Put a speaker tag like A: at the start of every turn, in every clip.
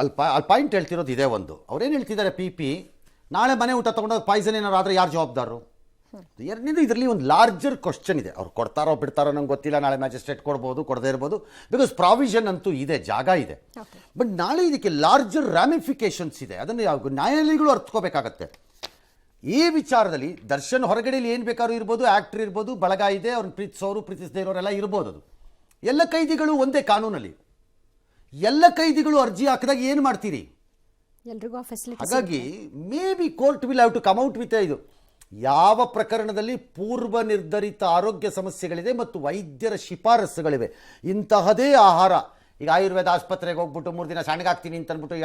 A: ಅಲ್ಲಿ ಪಾಯಿಂಟ್ ಹೇಳ್ತಿರೋದು ಇದೇ ಒಂದು. ಅವ್ರೇನು ಹೇಳ್ತಿದ್ದಾರೆ, ಪಿ ನಾಳೆ ಮನೆ ಊಟ ತೊಗೊಂಡೋಗಿ ಪಾಯ್ಸನ್ ಏನಾರು ಆದರೆ ಯಾರು ಜವಾಬ್ದಾರರು? ಎರಡನೇದು ಇದರಲ್ಲಿ ಒಂದು ಲಾರ್ಜರ್ ಕ್ವಶನ್ ಇದೆ. ಅವ್ರು ಕೊಡ್ತಾರೋ ಬಿಡ್ತಾರೋ ನಂಗೆ ಗೊತ್ತಿಲ್ಲ. ನಾಳೆ ಮ್ಯಾಜಿಸ್ಟ್ರೇಟ್ ಕೊಡ್ಬೋದು, ಕೊಡದೇ ಇರ್ಬೋದು. ಬಿಕಾಸ್ ಪ್ರಾವಿಷನ್ ಅಂತೂ ಇದೆ, ಜಾಗ ಇದೆ. ಬಟ್ ನಾಳೆ ಇದಕ್ಕೆ ಲಾರ್ಜರ್ ರ್ಯಾಮಿಫಿಕೇಶನ್ಸ್ ಇದೆ. ಅದನ್ನು ಯಾವ ನ್ಯಾಯಾಲಯಗಳು ಅರ್ಥಕೋಬೇಕಾಗತ್ತೆ. ಈ ವಿಚಾರದಲ್ಲಿ ದರ್ಶನ್ ಹೊರಗಡೆಯಲ್ಲಿ ಏನು ಬೇಕಾದ್ರೂ ಇರ್ಬೋದು, ಆ್ಯಕ್ಟ್ರ್ ಇರ್ಬೋದು, ಬಳಗ ಇದೆ, ಅವ್ರನ್ನ ಪ್ರೀತಿಸೋರು ಪ್ರೀತಿಸದೇ ಇರೋರೆಲ್ಲ ಇರ್ಬೋದು. ಅದು ಎಲ್ಲ ಕೈದಿಗಳು ಒಂದೇ ಕಾನೂನಲ್ಲಿ. ಎಲ್ಲ ಕೈದಿಗಳು ಅರ್ಜಿ ಹಾಕಿದಾಗ ಏನು ಮಾಡ್ತೀರಿ? ಹಾಗಾಗಿ maybe court will have to come out with ಇದು. ಯಾವ ಪ್ರಕರಣದಲ್ಲಿ ಪೂರ್ವ ನಿರ್ಧರಿತ ಆರೋಗ್ಯ ಸಮಸ್ಯೆಗಳಿದೆ ಮತ್ತು ವೈದ್ಯರ ಶಿಫಾರಸುಗಳಿವೆ, ಇಂತಹದೇ ಆಹಾರ. ಈಗ ಆಯುರ್ವೇದ ಆಸ್ಪತ್ರೆಗೆ ಹೋಗ್ಬಿಟ್ಟು 3 ದಿನ ಸಣ್ಣಗಾಗ್ತೀನಿ ಅಂತ ಅಂದ್ಬಿಟ್ಟು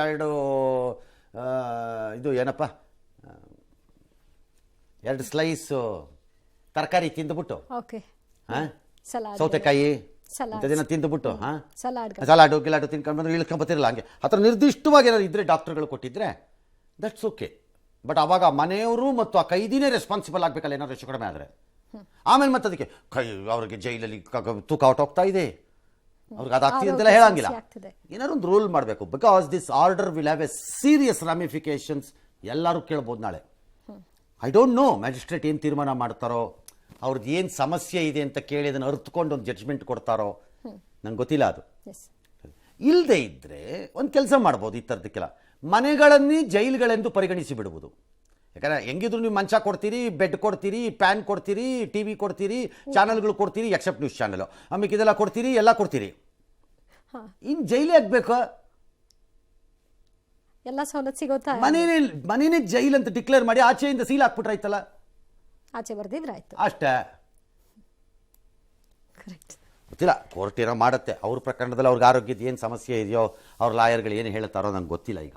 A: 2 ಸ್ಲೈಸ್ ತರಕಾರಿ ತಿಂದುಬಿಟ್ಟು, ಸೌತೆಕಾಯಿ ಇಂಥದೇನೋ ತಿಂದುಬಿಟ್ಟು, ಸಲಾಡು ಗಿಲಾಡು ತಿನ್ಕೊಂಡು ಬಂದ್ರೆ ಇಳ್ಕೊಂಬತ್ತಿರಲ್ಲ. ಹಂಗೆ ಹತ್ರ ನಿರ್ದಿಷ್ಟವಾಗಿ ಏನಾದ್ರು ಇದ್ದರೆ ಡಾಕ್ಟರ್ಗಳು ಕೊಟ್ಟಿದ್ರೆ ದಟ್ಸ್ ಓಕೆ. ಬಟ್ ಆವಾಗ ಮನೆಯವರು ಮತ್ತು ಆ ಕೈದಿನೇ ರೆಸ್ಪಾನ್ಸಿಬಲ್ ಆಗಬೇಕಲ್ಲ ಏನಾದ್ರು ಹೆಚ್ಚು ಕಡಿಮೆ ಆದರೆ. ಆಮೇಲೆ ಮತ್ತೆ ಅದಕ್ಕೆ ಅವ್ರಿಗೆ ಜೈಲಲ್ಲಿ ತೂಕ ಹೊಟ್ಟೋಗ್ತಾ ಇದೆ, ಅವ್ರಿಗೆ ಅದಾಗ್ತಿದೆ ಅಂತೆಲ್ಲ ಹೇಳಂಗಿಲ್ಲ. ಏನಾದ್ರು ಒಂದು ರೂಲ್ ಮಾಡಬೇಕು. Because this order will have a serious ramifications. ಎಲ್ಲರೂ ಕೇಳ್ಬೋದು ನಾಳೆ. ಐ ಡೋಂಟ್ ನೋ ಮ್ಯಾಜಿಸ್ಟ್ರೇಟ್ ಏನು ತೀರ್ಮಾನ ಮಾಡ್ತಾರೋ, ಅವ್ರದ್ದು ಏನು ಸಮಸ್ಯೆ ಇದೆ ಅಂತ ಕೇಳಿ ಅದನ್ನು ಅರ್ಥಕೊಂಡು ಒಂದು ಜಡ್ಜ್ಮೆಂಟ್ ಕೊಡ್ತಾರೋ ನಂಗೆ ಗೊತ್ತಿಲ್ಲ. ಅದು ಇಲ್ಲದೆ ಇದ್ದರೆ ಒಂದು ಕೆಲಸ ಮಾಡ್ಬೋದು. ಈ ಥರದಕ್ಕೆಲ್ಲ ಮನೆಗಳನ್ನೇ ಜೈಲುಗಳೆಂದು ಪರಿಗಣಿಸಿ ಬಿಡುವುದು. ಯಾಕಂದರೆ ಹೆಂಗಿದ್ರು ನೀವು ಮಂಚ ಕೊಡ್ತೀರಿ, ಬೆಡ್ ಕೊಡ್ತೀರಿ, ಪ್ಯಾನ್ ಕೊಡ್ತೀರಿ, ಟಿ ವಿ ಕೊಡ್ತೀರಿ, ಚಾನಲ್ಗಳು ಕೊಡ್ತೀರಿ, ಎಕ್ಸೆಪ್ಟ್ ನ್ಯೂಸ್ ಚಾನಲು, ಆಮೇಲೆ ಇದೆಲ್ಲ ಕೊಡ್ತೀರಿ, ಎಲ್ಲ ಕೊಡ್ತೀರಿ. ಇನ್ನು ಜೈಲೇ ಆಗಬೇಕಾ?
B: ಎಲ್ಲ ಸವಲತ್ತು ಸಿಗೋತಾ
A: ಮನೇನೇ ಜೈಲ್ ಅಂತ ಡಿಕ್ಲೇರ್ ಮಾಡಿ ಆಚೆಯಿಂದ ಸೀಲ್ ಹಾಕ್ಬಿಟ್ರಾಯ್ತಲ್ಲ,
B: ಆಚೆ ಬರ್ದಿದ್ರಾಯ್ತು
A: ಅಷ್ಟೇ. ಗೊತ್ತಿಲ್ಲ, ಕೋರ್ಟ್ ಏನೋ ಮಾಡುತ್ತೆ. ಅವ್ರ ಪ್ರಕರಣದಲ್ಲಿ ಅವ್ರಿಗೆ ಆರೋಗ್ಯದ ಏನು ಸಮಸ್ಯೆ ಇದೆಯೋ ಅವ್ರ ಲಾಯರ್ಗಳು ಏನು ಹೇಳ್ತಾರೋ ನಂಗೆ ಗೊತ್ತಿಲ್ಲ ಈಗ.